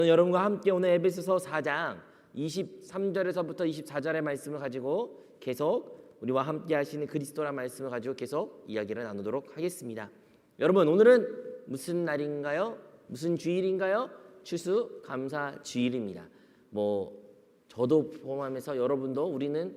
여러분과 함께 오늘 에베소서 4장 23절에서부터 24절의 말씀을 가지고 계속 우리와 함께 하시는 그리스도란 말씀을 가지고 계속 이야기를 나누도록 하겠습니다. 여러분, 오늘은 무슨 날인가요? 무슨 주일인가요? 추수감사주일입니다. 저도 포함해서 여러분도 우리는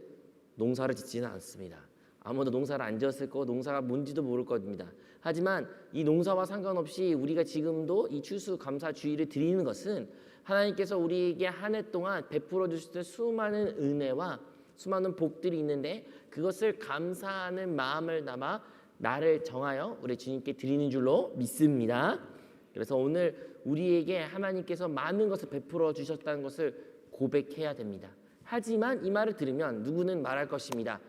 농사를 짓지는 않습니다. 아무도 농사를 안 지었을 거고 농사가 뭔지도 모를 겁니다. 하지만 이 농사와 상관없이 우리가 지금도 이 추수감사주일을 드리는 것은 하나님께서 우리에게 한 해 동안 베풀어 주셨던 수많은 은혜와 수많은 복들이 있는데 그것을 감사하는 마음을 담아 나를 정하여 우리 주님께 드리는 줄로 믿습니다. 그래서 오늘 우리에게 하나님께서 많은 것을 베풀어 주셨다는 것을 고백해야 됩니다. 하지만 이 말을 들으면 누구는 말할 것입니다.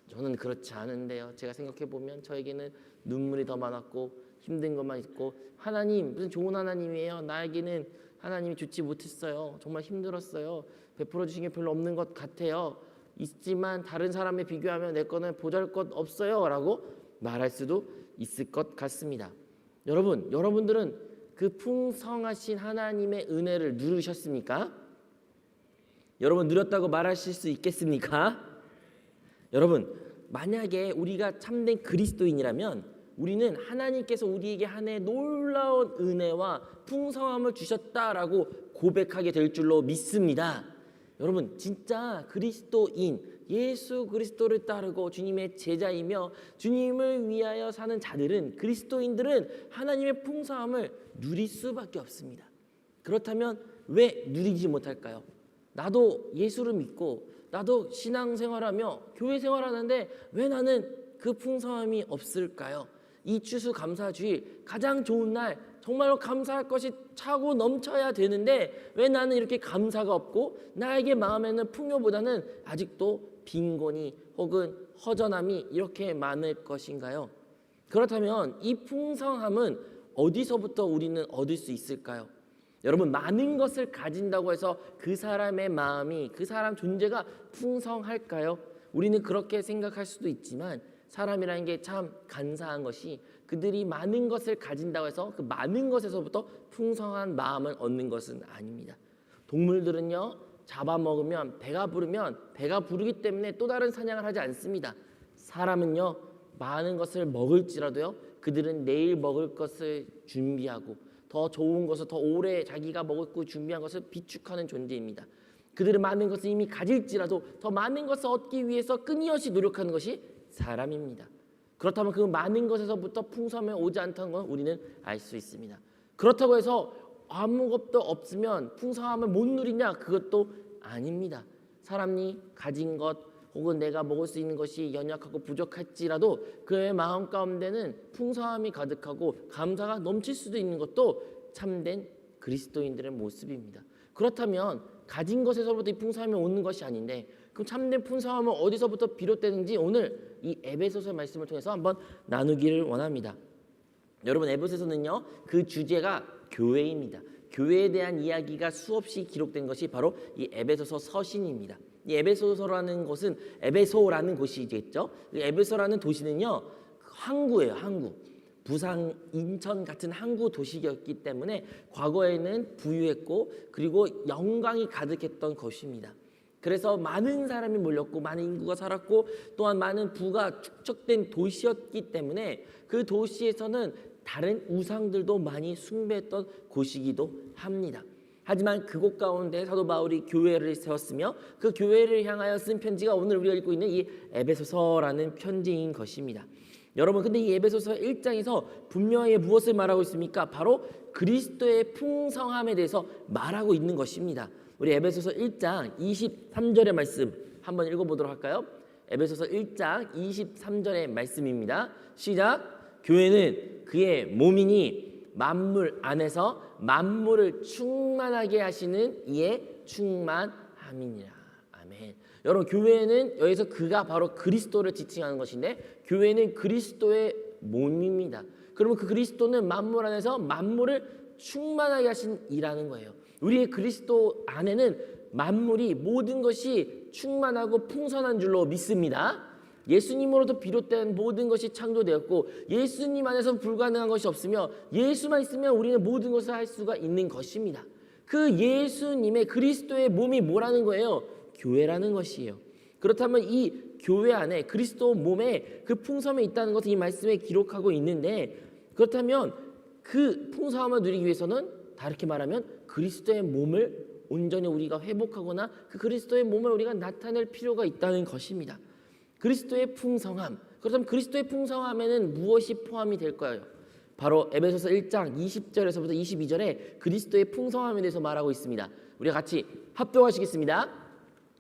저는 그렇지 않은데요. 제가 생각해보면 저에게는 눈물이 더 많았고 힘든 것만 있고 하나님 무슨 좋은 하나님이에요. 나에게는 하나님이 주지 못했어요. 정말 힘들었어요. 베풀어 주신 게 별로 없는 것 같아요. 있지만 다른 사람에 비교하면 내 거는 보잘것 없어요 라고 말할 수도 있을 것 같습니다. 여러분들은 그 풍성하신 하나님의 은혜를 누르셨습니까? 여러분 누렸다고 말하실 수 있겠습니까? 여러분, 만약에 우리가 참된 그리스도인이라면 우리는 하나님께서 우리에게 한 해 놀라운 은혜와 풍성함을 주셨다라고 고백하게 될 줄로 믿습니다. 여러분, 진짜 그리스도인, 예수 그리스도를 따르고 주님의 제자이며 주님을 위하여 사는 자들은, 그리스도인들은 하나님의 풍성함을 누릴 수밖에 없습니다. 그렇다면 왜 누리지 못할까요? 나도 예수를 믿고 나도 신앙생활하며 교회 생활하는데 왜 나는 그 풍성함이 없을까요? 이 추수감사주일 가장 좋은 날, 정말로 감사할 것이 차고 넘쳐야 되는데 왜 나는 이렇게 감사가 없고 나에게 마음에는 풍요보다는 아직도 빈곤이 혹은 허전함이 이렇게 많을 것인가요? 그렇다면 이 풍성함은 어디서부터 우리는 얻을 수 있을까요? 여러분, 많은 것을 가진다고 해서 그 사람의 마음이, 그 사람 존재가 풍성할까요? 우리는 그렇게 생각할 수도 있지만 사람이라는 게 참 간사한 것이 그들이 많은 것을 가진다고 해서 그 많은 것에서부터 풍성한 마음을 얻는 것은 아닙니다. 동물들은요, 잡아먹으면 배가 부르기 때문에 또 다른 사냥을 하지 않습니다. 사람은요, 많은 것을 먹을지라도요, 그들은 내일 먹을 것을 준비하고 더 좋은 것을 더 오래 자기가 먹고 준비한 것을 비축하는 존재입니다. 그들은 많은 것을 이미 가질지라도 더 많은 것을 얻기 위해서 끊임없이 노력하는 것이 사람입니다. 그렇다면 그 많은 것에서부터 풍성함이 오지 않다는 건 우리는 알 수 있습니다. 그렇다고 해서 아무것도 없으면 풍성함을 못 누리냐? 그것도 아닙니다. 사람이 가진 것 혹은 내가 먹을 수 있는 것이 연약하고 부족할지라도 그의 마음 가운데는 풍성함이 가득하고 감사가 넘칠 수도 있는 것도 참된 그리스도인들의 모습입니다. 그렇다면 가진 것에서부터 이 풍성함이 오는 것이 아닌데 그럼 참된 풍성함은 어디서부터 비롯되는지 오늘 이 에베소서의 말씀을 통해서 한번 나누기를 원합니다. 여러분, 에베소서는요, 그 주제가 교회입니다. 교회에 대한 이야기가 수없이 기록된 것이 바로 이 에베소서 서신입니다. 이 에베소서라는 곳은 에베소라는 곳이겠죠. 에베소라는 도시는요, 항구예요. 항구. 부산, 인천 같은 항구 도시였기 때문에 과거에는 부유했고 그리고 영광이 가득했던 것입니다. 그래서 많은 사람이 몰렸고 많은 인구가 살았고 또한 많은 부가 축적된 도시였기 때문에 그 도시에서는 다른 우상들도 많이 숭배했던 곳이기도 합니다. 하지만 그곳 가운데 사도 바울이 교회를 세웠으며 그 교회를 향하여 쓴 편지가 오늘 우리가 읽고 있는 이 에베소서라는 편지인 것입니다. 여러분, 근데 이 에베소서 1장에서 분명하게 무엇을 말하고 있습니까? 바로 그리스도의 풍성함에 대해서 말하고 있는 것입니다. 우리 에베소서 1장 23절의 말씀 한번 읽어보도록 할까요? 에베소서 1장 23절의 말씀입니다. 시작! 교회는 그의 몸이니 만물 안에서 만물을 충만하게 하시는 이의 충만함이니라. 아멘. 여러분, 교회는 여기서 그가 바로 그리스도를 지칭하는 것인데 교회는 그리스도의 몸입니다. 그러면 그 그리스도는 만물 안에서 만물을 충만하게 하신 이라는 거예요. 우리의 그리스도 안에는 만물이 모든 것이 충만하고 풍성한 줄로 믿습니다. 예수님으로부터 비롯된 모든 것이 창조되었고 예수님 안에서 불가능한 것이 없으며 예수만 있으면 우리는 모든 것을 할 수가 있는 것입니다. 그 예수님의 그리스도의 몸이 뭐라는 거예요? 교회라는 것이에요. 그렇다면 이 교회 안에 그리스도 몸에 그 풍성함이 있다는 것을 이 말씀에 기록하고 있는데, 그렇다면 그 풍성함을 누리기 위해서는 다르게 말하면 그리스도의 몸을 온전히 우리가 회복하거나 그 그리스도의 몸을 우리가 나타낼 필요가 있다는 것입니다. 그리스도의 풍성함. 그렇다면 그리스도의 풍성함에는 무엇이 포함이 될까요? 바로 에베소서 1장 20절에서부터 22절에 그리스도의 풍성함에 대해서 말하고 있습니다. 우리가 같이 합독하시겠습니다.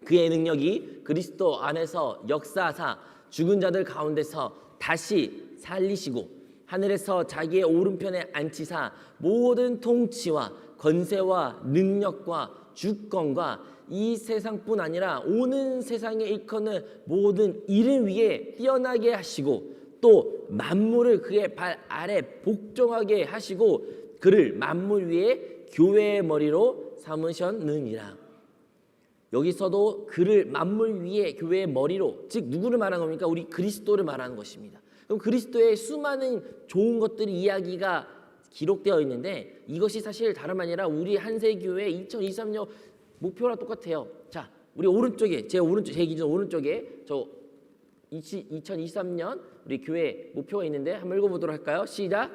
그의 능력이 그리스도 안에서 역사하사 죽은 자들 가운데서 다시 살리시고 하늘에서 자기의 오른편에 앉히사 모든 통치와 권세와 능력과 주권과 이 세상뿐 아니라 오는 세상에 일컫는 모든 이름 위에 뛰어나게 하시고 또 만물을 그의 발 아래 복종하게 하시고 그를 만물 위에 교회의 머리로 삼으셨느니라. 여기서도 그를 만물 위에 교회의 머리로, 즉 누구를 말하는 겁니까? 우리 그리스도를 말하는 것입니다. 그럼 그리스도의 수많은 좋은 것들이 이야기가 기록되어 있는데 이것이 사실 다름 아니라 우리 한세교회 2023년 목표랑 똑같아요. 자, 우리 오른쪽에 제 기준 오른쪽에 저 2023년 우리 교회 목표가 있는데 한번 읽어보도록 할까요? 시작.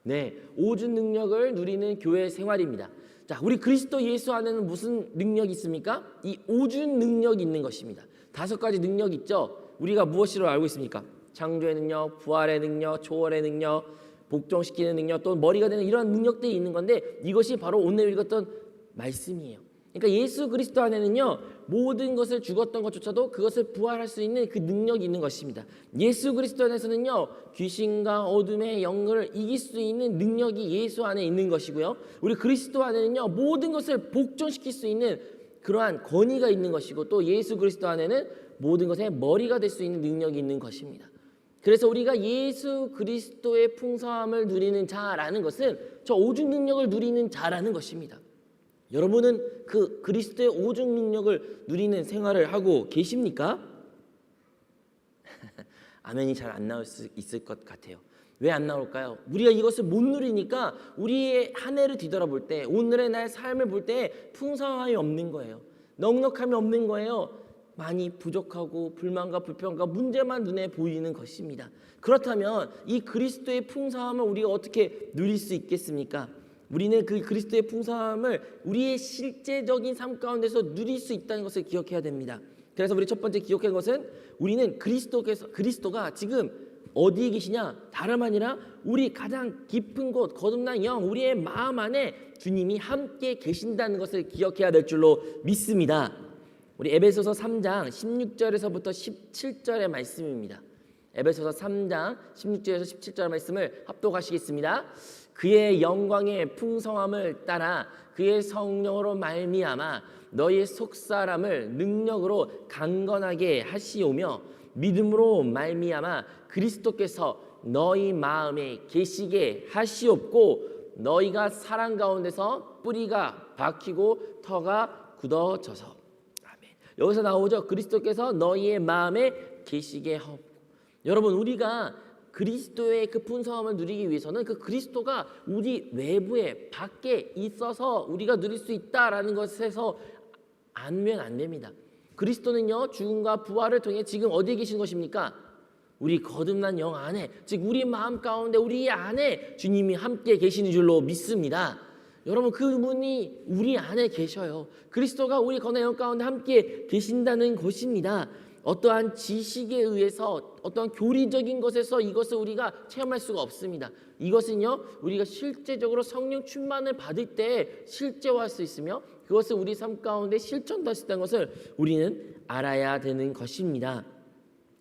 네, 오준 능력을 누리는 교회 생활입니다. 자, 우리 그리스도 예수 안에는 무슨 능력이 있습니까? 이 오준 능력이 있는 것입니다. 5가지 능력이 있죠. 우리가 무엇으로 알고 있습니까? 창조의 능력, 부활의 능력, 초월의 능력, 복종시키는 능력, 또 머리가 되는 이러한 능력들이 있는 건데 이것이 바로 오늘 읽었던 말씀이에요. 그러니까 예수 그리스도 안에는요 모든 것을 죽었던 것조차도 그것을 부활할 수 있는 그 능력이 있는 것입니다. 예수 그리스도 안에서는요 귀신과 어둠의 영을 이길 수 있는 능력이 예수 안에 있는 것이고요, 우리 그리스도 안에는요 모든 것을 복종시킬 수 있는 그러한 권위가 있는 것이고, 또 예수 그리스도 안에는 모든 것의 머리가 될 수 있는 능력이 있는 것입니다. 그래서 우리가 예수 그리스도의 풍성함을 누리는 자라는 것은 저 오중 능력을 누리는 자라는 것입니다. 여러분은 그 그리스도의 오중 능력을 누리는 생활을 하고 계십니까? 아멘이 잘 안 나올 수 있을 것 같아요. 왜 안 나올까요? 우리가 이것을 못 누리니까 우리의 한 해를 뒤돌아볼 때, 오늘의 나의 삶을 볼 때 풍성함이 없는 거예요. 넉넉함이 없는 거예요. 많이 부족하고 불만과 불평과 문제만 눈에 보이는 것입니다. 그렇다면 이 그리스도의 풍성함을 우리가 어떻게 누릴 수 있겠습니까? 우리는 그 그리스도의 풍성함을 우리의 실제적인 삶 가운데서 누릴 수 있다는 것을 기억해야 됩니다. 그래서 우리 첫 번째 기억할 것은 우리는 그리스도가 지금 어디에 계시냐? 다름 아니라 우리 가장 깊은 곳, 거듭난 영, 우리의 마음 안에 주님이 함께 계신다는 것을 기억해야 될 줄로 믿습니다. 우리 에베소서 3장 16절에서부터 17절의 말씀입니다. 에베소서 3장 16절에서 17절 말씀을 합독하시겠습니다. 그의 영광의 풍성함을 따라 그의 성령으로 말미암아 너희 속사람을 능력으로 강건하게 하시오며 믿음으로 말미암아 그리스도께서 너희 마음에 계시게 하시옵고 너희가 사랑 가운데서 뿌리가 박히고 터가 굳어져서. 아멘. 여기서 나오죠. 그리스도께서 너희의 마음에 계시게 하옵고. 여러분, 우리가 그리스도의 그 풍성함을 누리기 위해서는 그 그리스도가 우리 외부에 밖에 있어서 우리가 누릴 수 있다라는 것에서 알면 안 됩니다. 그리스도는요 죽음과 부활을 통해 지금 어디에 계신 것입니까? 우리 거듭난 영 안에, 즉 우리 마음 가운데 우리 안에 주님이 함께 계시는 줄로 믿습니다. 여러분, 그분이 우리 안에 계셔요. 그리스도가 우리 거듭난 영 가운데 함께 계신다는 것입니다. 어떠한 지식에 의해서, 어떠한 교리적인 것에서 이것을 우리가 체험할 수가 없습니다. 이것은요 우리가 실제적으로 성령 충만을 받을 때 실제화할 수 있으며 그것을 우리 삶 가운데 실천할 수 있다는 것을 우리는 알아야 되는 것입니다.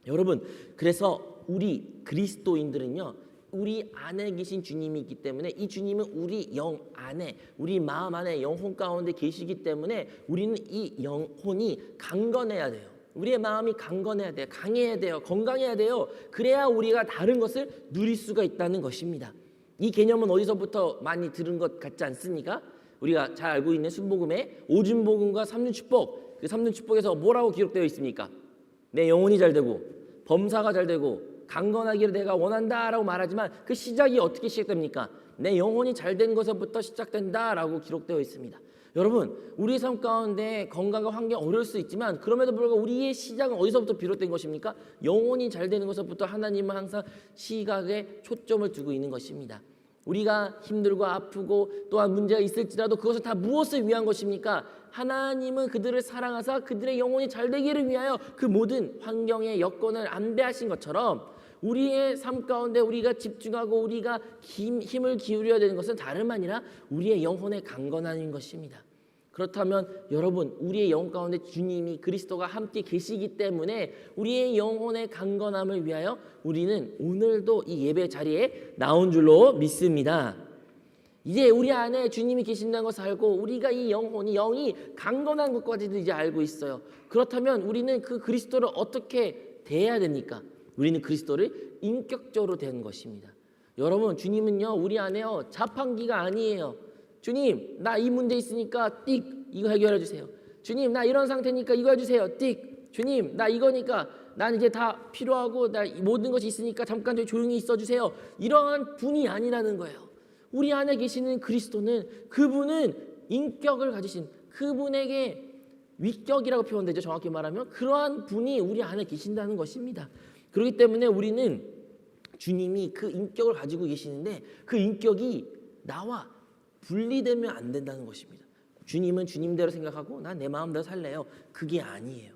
여러분, 그래서 우리 그리스도인들은요 우리 안에 계신 주님이 있기 때문에, 이 주님은 우리 영 안에, 우리 마음 안에, 영혼 가운데 계시기 때문에 우리는 이 영혼이 강건해야 돼요. 우리의 마음이 강건해야 돼요. 강해야 돼요. 건강해야 돼요. 그래야 우리가 다른 것을 누릴 수가 있다는 것입니다. 이 개념은 어디서부터 많이 들은 것 같지 않습니까? 우리가 잘 알고 있는 순복음의 오준복음과 삼륜축복, 그 삼륜축복에서 뭐라고 기록되어 있습니까? 내 영혼이 잘 되고 범사가 잘 되고 강건하기를 내가 원한다라고 말하지만 그 시작이 어떻게 시작됩니까? 내 영혼이 잘 된 것부터 시작된다라고 기록되어 있습니다. 여러분, 우리의 삶 가운데 건강과 환경이 어려울 수 있지만 그럼에도 불구하고 우리의 시작은 어디서부터 비롯된 것입니까? 영혼이 잘 되는 것부터 하나님은 항상 시각에 초점을 두고 있는 것입니다. 우리가 힘들고 아프고 또한 문제가 있을지라도 그것은 다 무엇을 위한 것입니까? 하나님은 그들을 사랑하사 그들의 영혼이 잘 되기를 위하여 그 모든 환경의 여건을 안배하신 것처럼 우리의 삶 가운데 우리가 집중하고 우리가 힘을 기울여야 되는 것은 다름 아니라 우리의 영혼의 강건함인 것입니다. 그렇다면 여러분, 우리의 영혼 가운데 주님이 그리스도가 함께 계시기 때문에 우리의 영혼의 강건함을 위하여 우리는 오늘도 이 예배 자리에 나온 줄로 믿습니다. 이제 우리 안에 주님이 계신다는 것을 알고 우리가 이 영이 강건한 것까지도 이제 알고 있어요. 그렇다면 우리는 그 그리스도를 어떻게 대해야 됩니까? 우리는 그리스도를 인격적으로 대하는 것입니다. 여러분, 주님은요 우리 안에요 자판기가 아니에요. 주님, 나 이 문제 있으니까 띡 이거 해결해 주세요. 주님, 나 이런 상태니까 이거 해주세요. 띡. 주님, 나 이거니까 난 이제 다 필요하고 나 모든 것이 있으니까 잠깐 좀 조용히 있어 주세요. 이러한 분이 아니라는 거예요. 우리 안에 계시는 그리스도는 그분은 인격을 가지신 그분에게 위격이라고 표현되죠. 정확히 말하면 그러한 분이 우리 안에 계신다는 것입니다. 그렇기 때문에 우리는 주님이 그 인격을 가지고 계시는데 그 인격이 나와 분리되면 안 된다는 것입니다. 주님은 주님대로 생각하고 난 내 마음대로 살래요. 그게 아니에요.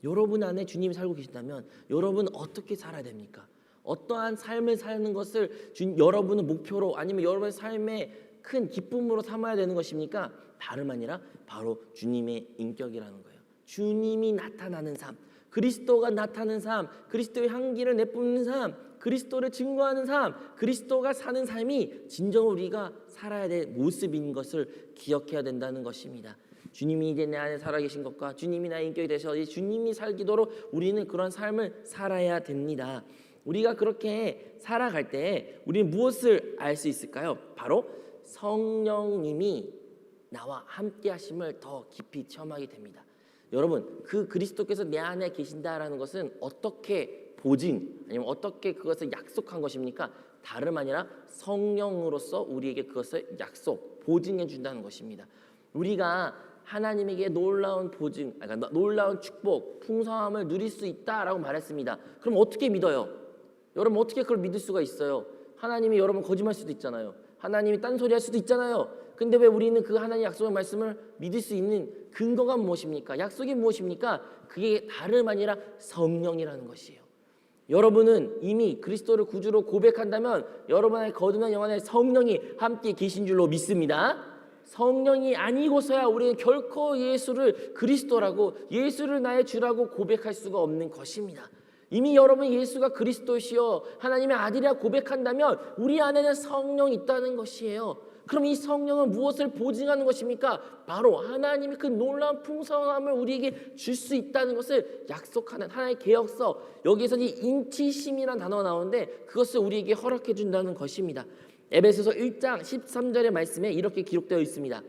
여러분 안에 주님이 살고 계신다면 여러분 어떻게 살아야 됩니까? 어떠한 삶을 사는 것을 여러분은 목표로 아니면 여러분의 삶의 큰 기쁨으로 삼아야 되는 것입니까? 다름 아니라 바로 주님의 인격이라는 거예요. 주님이 나타나는 삶, 그리스도가 나타나는 삶, 그리스도의 향기를 내뿜는 삶, 그리스도를 증거하는 삶, 그리스도가 사는 삶이 진정 우리가 살아야 될 모습인 것을 기억해야 된다는 것입니다. 주님이 이제 내 안에 살아계신 것과 주님이 나의 인격이 되셔서 주님이 살기도록 우리는 그런 삶을 살아야 됩니다. 우리가 그렇게 살아갈 때 우리는 무엇을 알 수 있을까요? 바로 성령님이 나와 함께 하심을 더 깊이 체험하게 됩니다. 여러분, 그 그리스도께서 내 안에 계신다라는 것은 어떻게 보증 아니면 어떻게 그것을 약속한 것입니까? 다름 아니라 성령으로서 우리에게 그것을 약속, 보증해 준다는 것입니다. 우리가 하나님에게 놀라운 보증, 그러니까 놀라운 축복, 풍성함을 누릴 수 있다라고 말했습니다. 그럼 어떻게 믿어요? 여러분 어떻게 그걸 믿을 수가 있어요? 하나님이 여러분 거짓말할 수도 있잖아요. 하나님이 딴소리 할 수도 있잖아요. 근데 왜 우리는 그 하나님 약속의 말씀을 믿을 수 있는 근거가 무엇입니까? 약속이 무엇입니까? 그게 다름 아니라 성령이라는 것이에요. 여러분은 이미 그리스도를 구주로 고백한다면 여러분의 거듭난 영 안에 성령이 함께 계신 줄로 믿습니다. 성령이 아니고서야 우리는 결코 예수를 그리스도라고 예수를 나의 주라고 고백할 수가 없는 것입니다. 이미 여러분 예수가 그리스도시여 하나님의 아들이라 고백한다면 우리 안에는 성령이 있다는 것이에요. 그럼 이 성령은 무엇을 보증하는 것입니까? 바로 하나님이 그 놀라운 풍성함을 우리에게 줄 수 있다는 것을 약속하는 하나의 계약서. 여기에서 이 인치심이라는 단어가 나오는데 그것을 우리에게 허락해 준다는 것입니다. 에베소서 1장 13절의 말씀에 이렇게 기록되어 있습니다.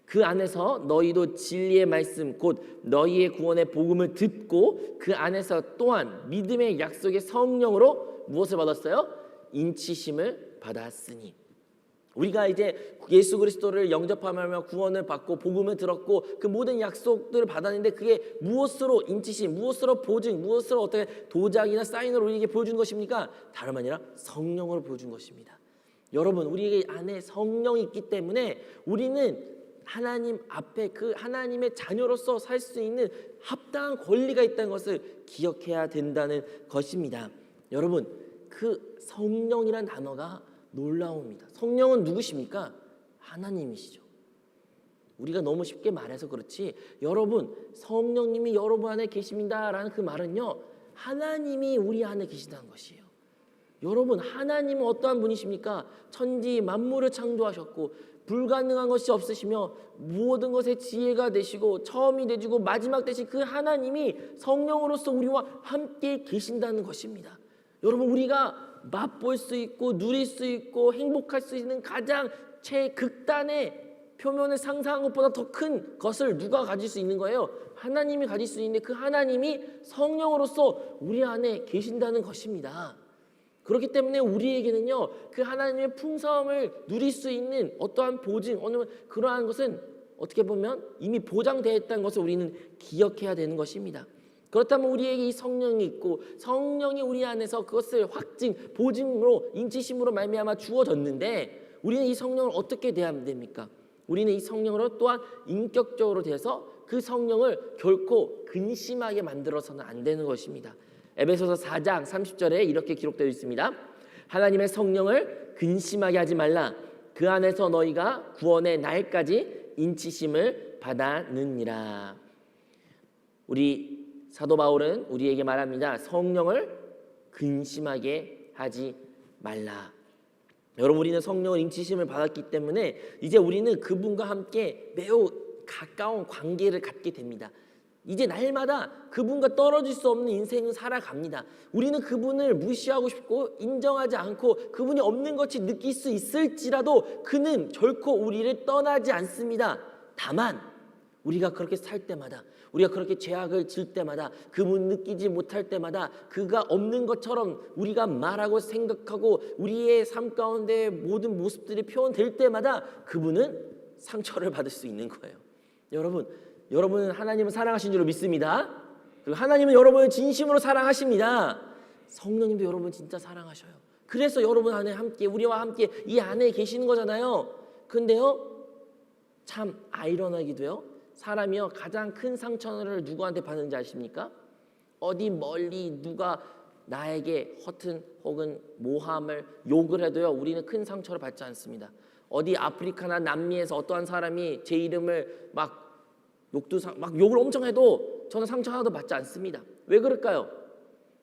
그 안에서 너희도 진리의 말씀 곧 너희의 구원의 복음을 듣고 그 안에서 또한 믿음의 약속의 성령으로 무엇을 받았어요? 인치심을 받았으니. 우리가 이제 예수 그리스도를 영접하며 구원을 받고 복음을 들었고 그 모든 약속들을 받았는데 그게 무엇으로 인치심, 무엇으로 보증, 무엇으로 어떻게 도장이나 사인으로 우리에게 보여준 것입니까? 다름 아니라 성령으로 보여준 것입니다. 여러분, 우리 안에 성령이 있기 때문에 우리는 하나님 앞에 그 하나님의 자녀로서 살 수 있는 합당한 권리가 있다는 것을 기억해야 된다는 것입니다. 여러분, 그 성령이란 단어가 놀라웁니다. 성령은 누구십니까? 하나님이시죠. 우리가 너무 쉽게 말해서 그렇지 여러분 성령님이 여러분 안에 계십니다라는 그 말은요 하나님이 우리 안에 계시다는 것이에요. 여러분 하나님은 어떠한 분이십니까? 천지 만물을 창조하셨고 불가능한 것이 없으시며 모든 것의 지혜가 되시고 처음이 되시고 마지막 되신 그 하나님이 성령으로서 우리와 함께 계신다는 것입니다. 여러분 우리가 맛볼 수 있고 누릴 수 있고 행복할 수 있는 가장 최극단의 표면을 상상한 것보다 더 큰 것을 누가 가질 수 있는 거예요? 하나님이 가질 수 있는데 그 하나님이 성령으로서 우리 안에 계신다는 것입니다. 그렇기 때문에 우리에게는요, 그 하나님의 풍성함을 누릴 수 있는 어떠한 보증, 어느 그러한 것은 어떻게 보면 이미 보장되어 있다는 것을 우리는 기억해야 되는 것입니다. 그렇다면 우리에게 이 성령이 있고 성령이 우리 안에서 그것을 확증, 보증으로 인치심으로 말미암아 주어졌는데 우리는 이 성령을 어떻게 대하면 됩니까? 우리는 이 성령으로 또한 인격적으로 돼서 그 성령을 결코 근심하게 만들어서는 안 되는 것입니다. 에베소서 4장 30절에 이렇게 기록되어 있습니다. 하나님의 성령을 근심하게 하지 말라. 그 안에서 너희가 구원의 날까지 인치심을 받았느니라. 우리 사도 바울은 우리에게 말합니다. 성령을 근심하게 하지 말라. 여러분, 우리는 성령을 인치심을 받았기 때문에 이제 우리는 그분과 함께 매우 가까운 관계를 갖게 됩니다. 이제 날마다 그분과 떨어질 수 없는 인생을 살아갑니다. 우리는 그분을 무시하고 싶고 인정하지 않고 그분이 없는 것이 느낄 수 있을지라도 그는 결코 우리를 떠나지 않습니다. 다만 우리가 그렇게 살 때마다, 우리가 그렇게 죄악을 질 때마다, 그분 느끼지 못할 때마다, 그가 없는 것처럼 우리가 말하고 생각하고 우리의 삶 가운데 모든 모습들이 표현될 때마다 그분은 상처를 받을 수 있는 거예요. 여러분은 하나님을 사랑하신 줄 믿습니다. 그리고 하나님은 여러분을 진심으로 사랑하십니다. 성령님도 여러분 진짜 사랑하셔요. 그래서 여러분 안에 함께, 우리와 함께 이 안에 계시는 거잖아요. 근데요, 참 아이러니하게도요, 사람이요 가장 큰 상처를 누구한테 받는지 아십니까? 어디 멀리 누가 나에게 허튼 혹은 모함을 욕을 해도요, 우리는 큰 상처를 받지 않습니다. 어디 아프리카나 남미에서 어떠한 사람이 제 이름을 막 욕을 엄청 해도 저는 상처 하나도 받지 않습니다. 왜 그럴까요?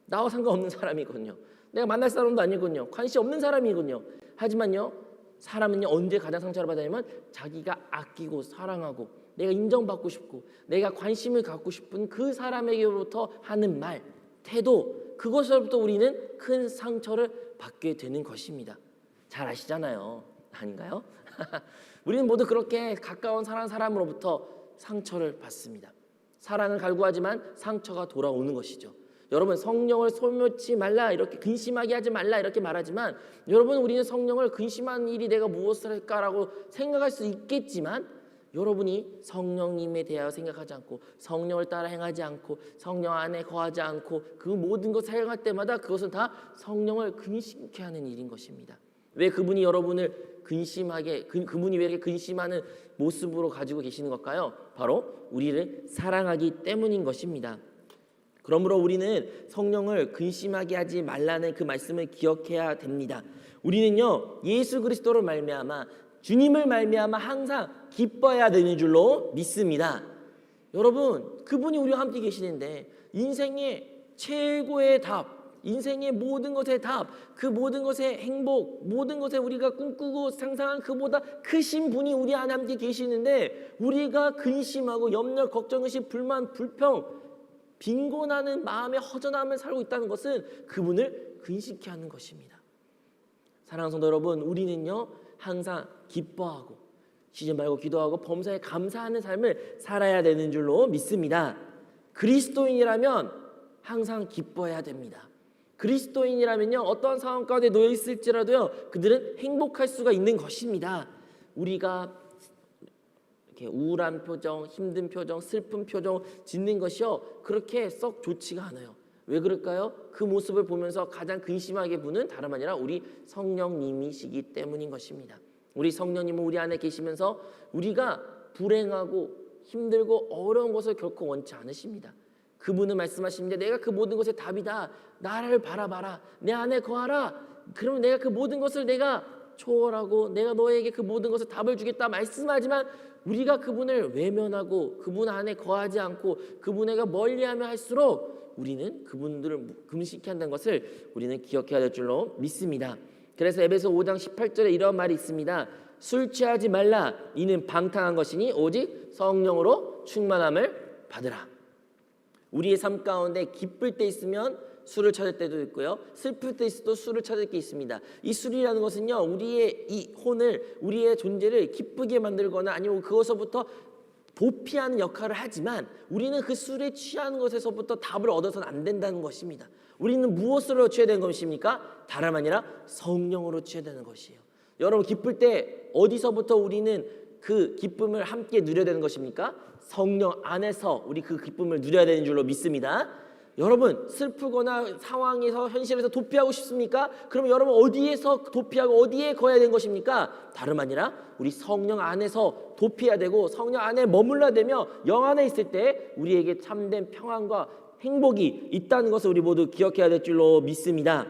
나와 상관없는 사람이거든요. 내가 만날 사람도 아니거든요. 관심 없는 사람이거든요. 하지만요, 사람은요 언제 가장 상처를 받냐면 자기가 아끼고 사랑하고 내가 인정받고 싶고 내가 관심을 갖고 싶은 그 사람에게로부터 하는 말, 태도, 그것으로부터 우리는 큰 상처를 받게 되는 것입니다. 잘 아시잖아요. 아닌가요? 우리는 모두 그렇게 가까운 사람으로부터 상처를 받습니다. 사랑을 갈구하지만 상처가 돌아오는 것이죠. 여러분, 성령을 소멸치 말라, 이렇게 근심하게 하지 말라 이렇게 말하지만, 여러분, 우리는 성령을 근심하는 일이 내가 무엇을 할까라고 생각할 수 있겠지만, 여러분이 성령님에 대하여 생각하지 않고 성령을 따라 행하지 않고 성령 안에 거하지 않고 그 모든 것을 행할 때마다 그것은 다 성령을 근심케 하는 일인 것입니다. 왜 그분이 여러분을 근심하게, 그분이 왜 이렇게 근심하는 모습으로 가지고 계시는 걸까요? 바로 우리를 사랑하기 때문인 것입니다. 그러므로 우리는 성령을 근심하게 하지 말라는 그 말씀을 기억해야 됩니다. 우리는요, 예수 그리스도를 말미암아, 주님을 말미암아 항상 기뻐해야 되는 줄로 믿습니다. 여러분, 그분이 우리와 함께 계시는데 인생의 최고의 답, 인생의 모든 것의 답, 그 모든 것의 행복, 모든 것에 우리가 꿈꾸고 상상한 그보다 크신 분이 우리 안에 함께 계시는데 우리가 근심하고 염려, 걱정, 의심, 불만, 불평, 빈곤하는 마음의 허전함을 살고 있다는 것은 그분을 근심케 하는 것입니다. 사랑하는 성도 여러분, 우리는요 항상 기뻐하고 쉬지 말고 기도하고 범사에 감사하는 삶을 살아야 되는 줄로 믿습니다. 그리스도인이라면 항상 기뻐해야 됩니다. 그리스도인이라면요 어떠한 상황 가운데 놓여 있을지라도요 그들은 행복할 수가 있는 것입니다. 우리가 이렇게 우울한 표정, 힘든 표정, 슬픈 표정 짓는 것이요 그렇게 썩 좋지가 않아요. 왜 그럴까요? 그 모습을 보면서 가장 근심하게 부는 다름 아니라 우리 성령님이시기 때문인 것입니다. 우리 성령님은 우리 안에 계시면서 우리가 불행하고 힘들고 어려운 것을 결코 원치 않으십니다. 그분은 말씀하시는데 내가 그 모든 것의 답이다. 나를 바라봐라. 내 안에 거하라. 그러면 내가 그 모든 것을 내가 초월하고 내가 너에게 그 모든 것을 답을 주겠다 말씀하지만 우리가 그분을 외면하고 그분 안에 거하지 않고 그분에게 멀리하며 할수록 우리는 그분들을 금식케 한다는 것을 우리는 기억해야 될 줄로 믿습니다. 그래서 에베소 5장 18절에 이런 말이 있습니다. 술 취하지 말라. 이는 방탕한 것이니 오직 성령으로 충만함을 받으라. 우리의 삶 가운데 기쁠 때 있으면 술을 찾을 때도 있고요. 슬플 때 있어도 술을 찾을 게 있습니다. 이 술이라는 것은요. 우리의 이 혼을, 우리의 존재를 기쁘게 만들거나 아니면 그것서부터 도피하는 역할을 하지만 우리는 그 술에 취하는 것에서부터 답을 얻어서는 안 된다는 것입니다. 우리는 무엇으로 취해야 되는 것입니까? 다름 아니라 성령으로 취해야 되는 것이에요. 여러분, 기쁠 때 어디서부터 우리는 그 기쁨을 함께 누려야 되는 것입니까? 성령 안에서 우리 그 기쁨을 누려야 되는 줄로 믿습니다. 여러분, 슬프거나 상황에서 현실에서 도피하고 싶습니까? 그러면 여러분 어디에서 도피하고 어디에 거해야 되는 것입니까? 다름 아니라 우리 성령 안에서 도피해야 되고 성령 안에 머물러야 되며 영 안에 있을 때 우리에게 참된 평안과 행복이 있다는 것을 우리 모두 기억해야 될 줄로 믿습니다.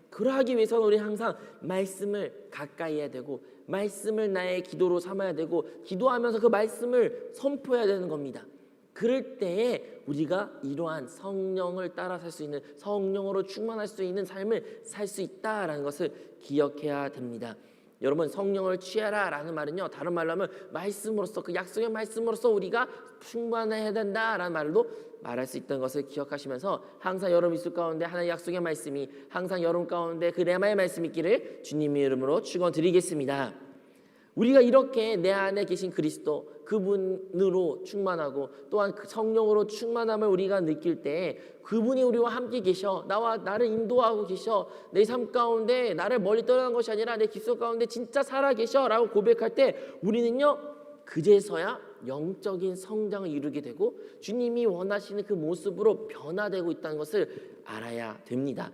그러하기 위해서는 우리 항상 말씀을 가까이 해야 되고 말씀을 나의 기도로 삼아야 되고 기도하면서 그 말씀을 선포해야 되는 겁니다. 그럴 때에 우리가 이러한 성령을 따라 살 수 있는, 성령으로 충만할 수 있는 삶을 살 수 있다라는 것을 기억해야 됩니다. 여러분, 성령을 취하라 라는 말은요, 다른 말로 하면 말씀으로써, 그 약속의 말씀으로써 우리가 충만해야 된다라는 말로 말할 수 있다는 것을 기억하시면서 항상 여러분 입술 가운데 하나님의 약속의 말씀이, 항상 여러분 가운데 그 레마의 말씀이 있기를 주님의 이름으로 축원드리겠습니다. 우리가 이렇게 내 안에 계신 그리스도, 그분으로 충만하고 또한 그 성령으로 충만함을 우리가 느낄 때 그분이 우리와 함께 계셔, 나를 인도하고 계셔, 내 삶 가운데 나를 멀리 떠나는 것이 아니라 내 귓속 가운데 진짜 살아 계셔 라고 고백할 때 우리는요, 그제서야 영적인 성장을 이루게 되고 주님이 원하시는 그 모습으로 변화되고 있다는 것을 알아야 됩니다.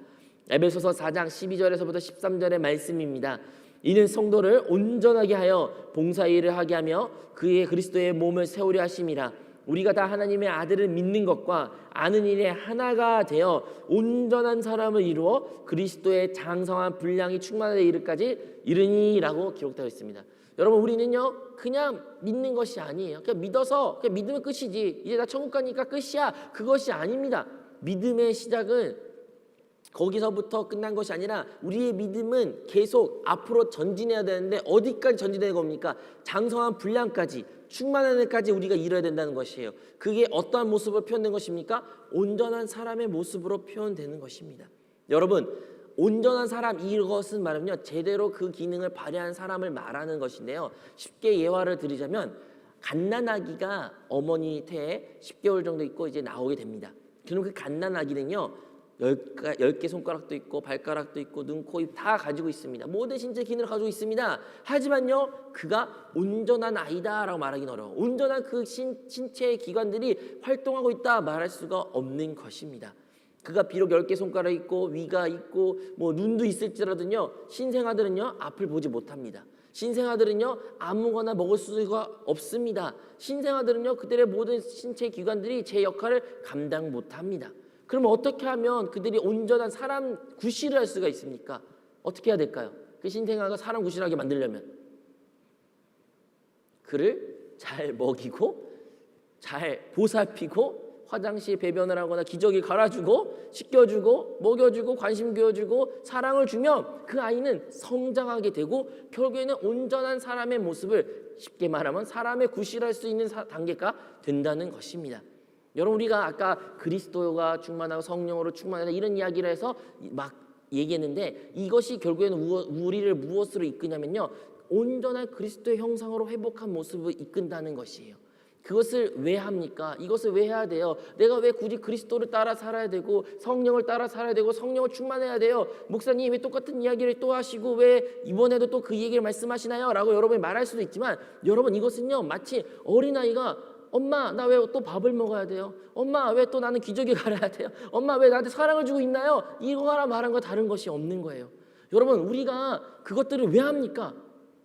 에베소서 4장 12절에서부터 13절의 말씀입니다. 이는 성도를 온전하게 하여 봉사일을 하게 하며 그의 그리스도의 몸을 세우려 하심이라. 우리가 다 하나님의 아들을 믿는 것과 아는 일에 하나가 되어 온전한 사람을 이루어 그리스도의 장성한 분량이 충만하되 이르까지 이르니라고 기록되어 있습니다. 여러분, 우리는요 그냥 믿는 것이 아니에요. 그냥 믿어서 그냥 믿으면 끝이지, 이제 나 천국 가니까 끝이야, 그것이 아닙니다. 믿음의 시작은 거기서부터 끝난 것이 아니라 우리의 믿음은 계속 앞으로 전진해야 되는데 어디까지 전진되는 겁니까? 장성한 분량까지, 충만한 데까지 우리가 이뤄야 된다는 것이에요. 그게 어떠한 모습으로 표현된 것입니까? 온전한 사람의 모습으로 표현되는 것입니다. 여러분, 온전한 사람, 이것은 말하면요 제대로 그 기능을 발휘한 사람을 말하는 것인데요, 쉽게 예화를 드리자면 갓난아기가 어머니 태에 10개월 정도 있고 이제 나오게 됩니다. 그럼 그 갓난아기는요 10개 손가락도 있고 발가락도 있고 눈, 코, 입 다 가지고 있습니다. 모든 신체 기능을 가지고 있습니다. 하지만요 그가 온전한 아이다 라고 말하기는 어려워. 온전한 그 신체의 기관들이 활동하고 있다 말할 수가 없는 것입니다. 그가 비록 10개 손가락 있고 위가 있고 뭐 눈도 있을지라도요 신생아들은요 앞을 보지 못합니다. 신생아들은요 아무거나 먹을 수가 없습니다. 신생아들은요 그들의 모든 신체 기관들이 제 역할을 감당 못합니다. 그럼 어떻게 하면 그들이 온전한 사람 구실을 할 수가 있습니까? 어떻게 해야 될까요? 그 신생아가 사람 구실하게 만들려면 그를 잘 먹이고 잘 보살피고 화장실 배변을 하거나 기저귀 갈아주고 씻겨주고 먹여주고 관심 교여주고 사랑을 주면 그 아이는 성장하게 되고 결국에는 온전한 사람의 모습을, 쉽게 말하면 사람의 구실할 수 있는 단계가 된다는 것입니다. 여러분, 우리가 아까 그리스도가 충만하고 성령으로 충만하다 이런 이야기를 해서 막 얘기했는데 이것이 결국에는 우리를 무엇으로 이끄냐면요 온전한 그리스도의 형상으로 회복한 모습을 이끈다는 것이에요. 그것을 왜 합니까? 이것을 왜 해야 돼요? 내가 왜 굳이 그리스도를 따라 살아야 되고 성령을 따라 살아야 되고 성령을 충만해야 돼요? 목사님 왜 똑같은 이야기를 또 하시고 왜 이번에도 또 그 얘기를 말씀하시나요? 라고 여러분이 말할 수도 있지만 여러분, 이것은요 마치 어린아이가 엄마 나 왜 또 밥을 먹어야 돼요? 엄마 왜 또 나는 기저귀 갈아야 돼요? 엄마 왜 나한테 사랑을 주고 있나요? 이거랑 말한 거 다른 것이 없는 거예요. 여러분, 우리가 그것들을 왜 합니까?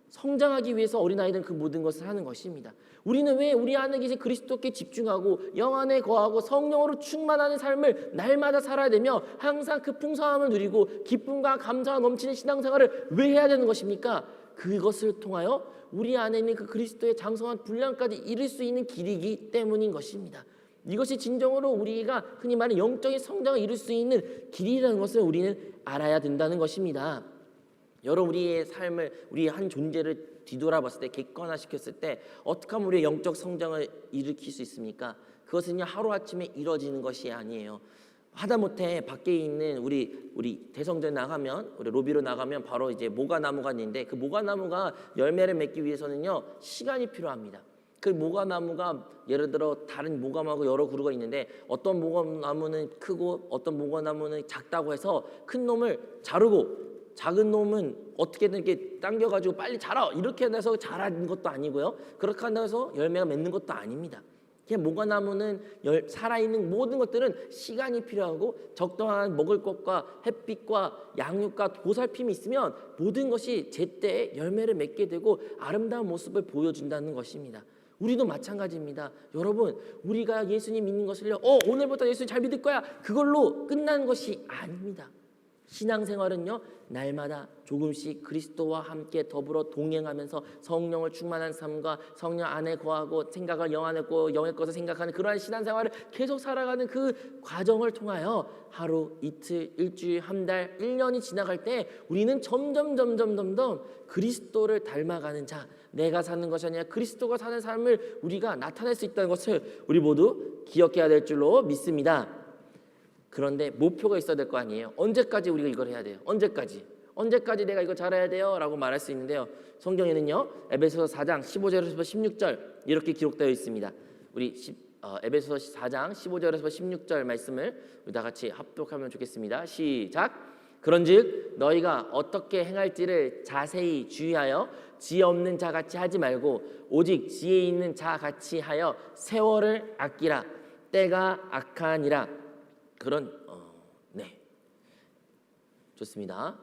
성장하기 위해서 어린아이들은 그 모든 것을 하는 것입니다. 우리는 왜 우리 안에 계신 그리스도께 집중하고 영 안에 거하고 성령으로 충만하는 삶을 날마다 살아야 되며 항상 그 풍성함을 누리고 기쁨과 감사가 넘치는 신앙생활을 왜 해야 되는 것입니까? 그것을 통하여 우리 안에 있는 그 그리스도의 장성한 분량까지 이룰 수 있는 길이기 때문인 것입니다. 이것이 진정으로 우리가 흔히 말하는 영적인 성장을 이룰 수 있는 길이라는 것을 우리는 알아야 된다는 것입니다. 여러분, 우리의 삶을, 우리의 한 존재를 뒤돌아봤을 때, 객관화시켰을 때 어떻게 하면 우리의 영적 성장을 일으킬 수 있습니까? 그것은요 하루아침에 이루어지는 것이 아니에요. 하다못해 밖에 있는 우리 대성전에 나가면, 우리 로비로 나가면 바로 이제 모과나무가 있는데 그 모과나무가 열매를 맺기 위해서는요 시간이 필요합니다. 그 모과나무가 예를 들어 다른 모과나무하고 여러 그루가 있는데 어떤 모과나무는 크고 어떤 모과나무는 작다고 해서 큰 놈을 자르고 작은 놈은 어떻게든 이렇게 당겨가지고 빨리 자라 이렇게 해서 자라는 것도 아니고요. 그렇게 해서 열매가 맺는 것도 아닙니다. 그냥 모과나무는 살아있는 모든 것들은 시간이 필요하고 적당한 먹을 것과 햇빛과 양육과 보살핌이 있으면 모든 것이 제때에 열매를 맺게 되고 아름다운 모습을 보여준다는 것입니다. 우리도 마찬가지입니다. 여러분, 우리가 예수님 믿는 것을요, 오늘부터 예수님 잘 믿을 거야, 그걸로 끝나는 것이 아닙니다. 신앙생활은요, 날마다 조금씩 그리스도와 함께 더불어 동행하면서 성령을 충만한 삶과 성령 안에 거하고 생각을 영 안에 고 영의 것을 생각하는 그러한 신앙생활을 계속 살아가는 그 과정을 통하여 하루, 이틀, 일주일, 한 달, 1년이 지나갈 때 우리는 점점 그리스도를 닮아가는 자, 내가 사는 것이 아니라 그리스도가 사는 삶을 우리가 나타낼 수 있다는 것을 우리 모두 기억해야 될 줄로 믿습니다. 그런데 목표가 있어야 될 거 아니에요. 언제까지 우리가 이걸 해야 돼요? 언제까지 내가 이거 잘해야 돼요? 라고 말할 수 있는데요. 성경에는요, 에베소서 4장 15절에서 16절 이렇게 기록되어 있습니다. 우리 에베소서 4장 15절에서 16절 말씀을 우리 다 같이 합독하면 좋겠습니다. 시작. 그런즉 너희가 어떻게 행할지를 자세히 주의하여 지혜 없는 자 같이 하지 말고 오직 지혜 있는 자 같이 하여 세월을 아끼라. 때가 악하니라. 네, 좋습니다.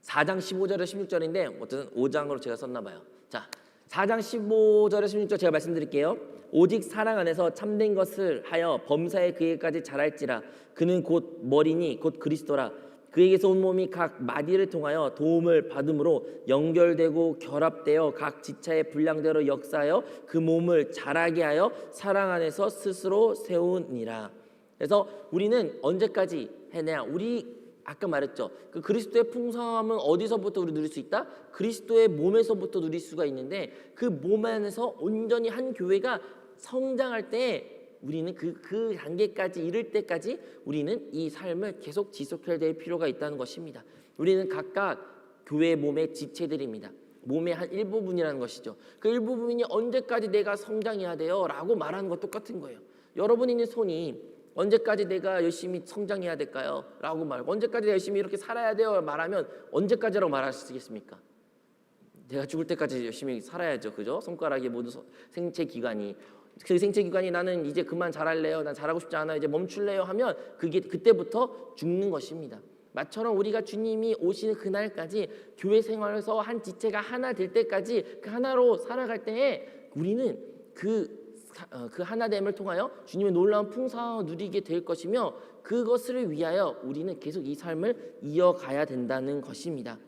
4장 15절에 16절인데 어쨌든 5장으로 제가 썼나 봐요. 자, 4장 15절에 16절 제가 말씀드릴게요. 오직 사랑 안에서 참된 것을 하여 범사에 그에게까지 자랄지라. 그는 곧 머리니 곧 그리스도라. 그에게서 온 몸이 각 마디를 통하여 도움을 받음으로 연결되고 결합되어 각 지체의 분량대로 역사하여 그 몸을 자라게 하여 사랑 안에서 스스로 세우니라. 그래서 우리는 언제까지 해내야? 우리 아까 말했죠. 그 그리스도의 풍성함은 어디서부터 우리 누릴 수 있다? 그리스도의 몸에서부터 누릴 수가 있는데 그 몸 안에서 온전히 한 교회가 성장할 때 우리는 그 단계까지 이를 때까지 우리는 이 삶을 계속 지속해야 될 필요가 있다는 것입니다. 우리는 각각 교회의 몸의 지체들입니다. 몸의 한 일부분이라는 것이죠. 그 일부분이 언제까지 내가 성장해야 돼요? 라고 말하는 것 똑같은 거예요. 여러분이 있는 손이 언제까지 내가 열심히 성장해야 될까요? 라고 말하고 언제까지 열심히 이렇게 살아야 돼요? 말하면 언제까지라고 말할 수 있겠습니까? 내가 죽을 때까지 열심히 살아야죠. 그죠? 손가락의 모든 생체 기관이 그 생체 기관이 나는 이제 그만 자랄래요. 난 자라고 싶지 않아. 이제 멈출래요 하면 그게 그때부터 죽는 것입니다. 마처럼 우리가 주님이 오시는 그날까지 교회 생활에서 한 지체가 하나 될 때까지 그 하나로 살아갈 때에 우리는 그 하나됨을 통하여 주님의 놀라운 풍성함을 누리게 될 것이며 그것을 위하여 우리는 계속 이 삶을 이어가야 된다는 것입니다.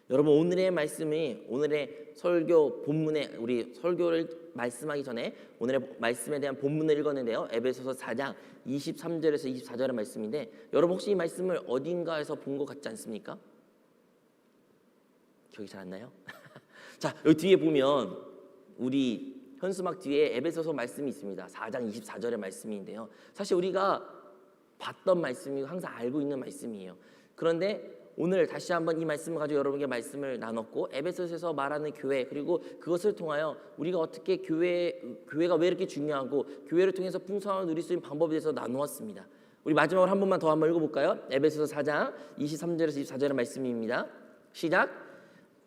여러분, 오늘의 말씀이 오늘의 설교 본문에 우리 설교를 말씀하기 전에 오늘의 말씀에 대한 본문을 읽었는데요. 에베소서 4장 23절에서 24절의 말씀인데 여러분 혹시 이 말씀을 어딘가에서 본 것 같지 않습니까? 기억이 잘 안 나요? 자, 여기 뒤에 보면 우리 현수막 뒤에 에베소서 말씀이 있습니다. 4장 24절의 말씀인데요. 사실 우리가 봤던 말씀이고 항상 알고 있는 말씀이에요. 그런데 오늘 다시 한번 이 말씀을 가지고 여러분에게 말씀을 나눴고 에베소서에서 말하는 교회 그리고 그것을 통하여 우리가 어떻게 교회가 왜 이렇게 중요하고 교회를 통해서 풍성함을 누릴 수 있는 방법에 대해서 나누었습니다. 우리 마지막으로 한 번만 더 한번 읽어볼까요? 에베소서 4장 23절에서 24절의 말씀입니다. 시작.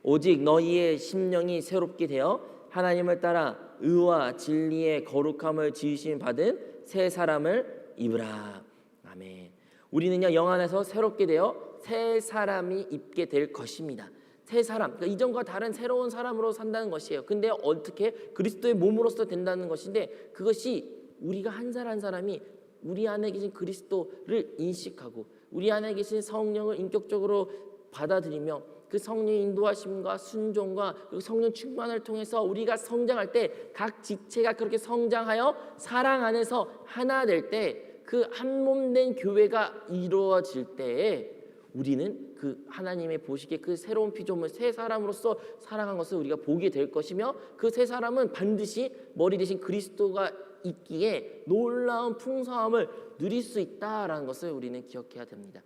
오직 너희의 심령이 새롭게 되어 하나님을 따라 의와 진리의 거룩함을 지으심 받은 새 사람을 입으라. 아멘. 우리는요 영 안에서 새롭게 되어 새 사람이 입게 될 것입니다. 새 사람, 그러니까 이전과 다른 새로운 사람으로 산다는 것이에요. 근데 어떻게? 그리스도의 몸으로서 된다는 것인데 그것이 우리가 한 사람 한 사람이 우리 안에 계신 그리스도를 인식하고 우리 안에 계신 성령을 인격적으로 받아들이며 그 성령의 인도하심과 순종과 그리고 성령 충만을 통해서 우리가 성장할 때 각 지체가 그렇게 성장하여 사랑 안에서 하나 될 때 그 한 몸 된 교회가 이루어질 때에 우리는 그 하나님의 보시기에 그 새로운 피조물 새 사람으로서 살아간 것을 우리가 보게 될 것이며 그 새 사람은 반드시 머리 대신 그리스도가 있기에 놀라운 풍성함을 누릴 수 있다라는 것을 우리는 기억해야 됩니다.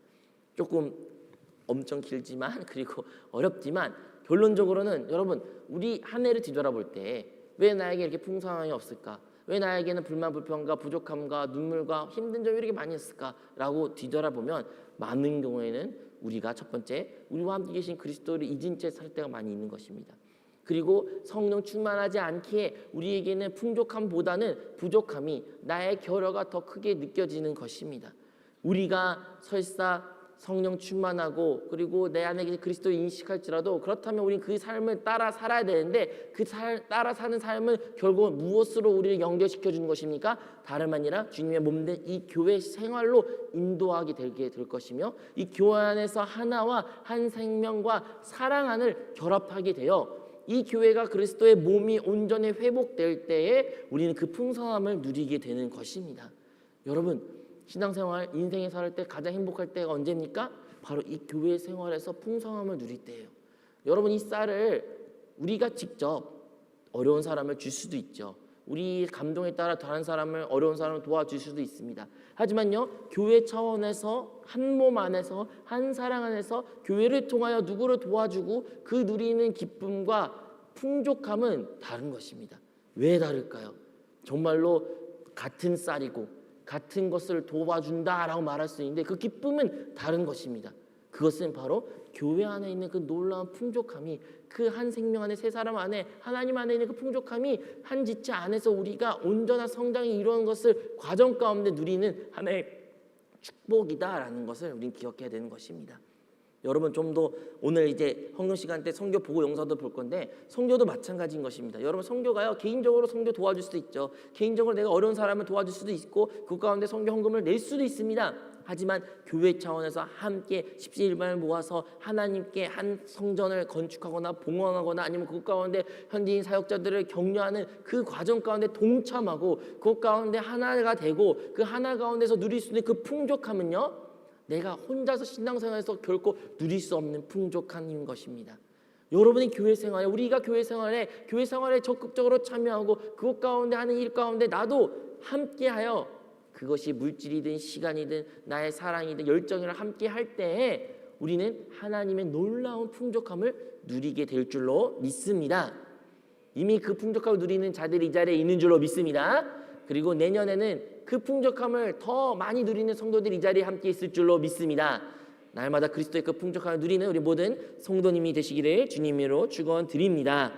조금 엄청 길지만 그리고 어렵지만 결론적으로는 여러분 우리 한 해를 뒤돌아볼 때 왜 나에게 이렇게 풍성함이 없을까? 왜 나에게는 불만, 불평과 부족함과 눈물과 힘든 점이 이렇게 많이 있을까라고 뒤돌아보면 많은 경우에는 우리가 첫 번째 우리와 함께 계신 그리스도를 잊은 채 살 때가 많이 있는 것입니다. 그리고 성령 충만하지 않기에 우리에게는 풍족함보다는 부족함이 나의 결여가 더 크게 느껴지는 것입니다. 우리가 설사 성령 충만하고 그리고 내 안에 그리스도를 인식할지라도 그렇다면 우리는 그 삶을 따라 살아야 되는데 그 따라 사는 삶은 결국 무엇으로 우리를 연결시켜 주는 것입니까? 다름 아니라 주님의 몸된 이 교회 생활로 인도하게 되게 될 것이며 이 교회 안에서 하나와 한 생명과 사랑 안을 결합하게 되어 이 교회가 그리스도의 몸이 온전히 회복될 때에 우리는 그 풍성함을 누리게 되는 것입니다. 여러분, 신앙생활, 인생에 살 때 가장 행복할 때가 언제입니까? 바로 이 교회 생활에서 풍성함을 누릴 때예요. 여러분, 이 쌀을 우리가 직접 어려운 사람을 줄 수도 있죠. 우리 감동에 따라 다른 사람을 어려운 사람을 도와줄 수도 있습니다. 하지만요, 교회 차원에서 한 몸 안에서 한 사랑 안에서 교회를 통하여 누구를 도와주고 그 누리는 기쁨과 풍족함은 다른 것입니다. 왜 다를까요? 정말로 같은 쌀이고 같은 것을 도와준다라고 말할 수 있는데 그 기쁨은 다른 것입니다. 그것은 바로 교회 안에 있는 그 놀라운 풍족함이 그 한 생명 안에 세 사람 안에 하나님 안에 있는 그 풍족함이 한 지체 안에서 우리가 온전한 성장이 이루어진 것을 과정 가운데 누리는 하나의 축복이다라는 것을 우리는 기억해야 되는 것입니다. 여러분 좀 더 오늘 이제 헌금 시간 때 성교 보고 영상도 볼 건데 성교도 마찬가지인 것입니다. 여러분 성교가요 개인적으로 성교 도와줄 수도 있죠. 개인적으로 내가 어려운 사람을 도와줄 수도 있고 그 가운데 성교 헌금을 낼 수도 있습니다. 하지만 교회 차원에서 함께 십시일반을 모아서 하나님께 한 성전을 건축하거나 봉헌하거나 아니면 그 가운데 현지인 사역자들을 격려하는 그 과정 가운데 동참하고 그 가운데 하나가 되고 그 하나 가운데서 누릴 수 있는 그 풍족함은요 내가 혼자서 신앙생활에서 결코 누릴 수 없는 풍족한 것입니다. 여러분이 교회 생활에 우리가 교회 생활에 적극적으로 참여하고 그것 가운데 하는 일 가운데 나도 함께하여 그것이 물질이든 시간이든 나의 사랑이든 열정이랑 함께 할 때에 우리는 하나님의 놀라운 풍족함을 누리게 될 줄로 믿습니다. 이미 그 풍족함을 누리는 자들이 이 자리에 있는 줄로 믿습니다. 그리고 내년에는 그 풍족함을 더 많이 누리는 성도들이 이 자리에 함께 있을 줄로 믿습니다. 날마다 그리스도의 그 풍족함을 누리는 우리 모든 성도님이 되시기를 주님으로 축원드립니다.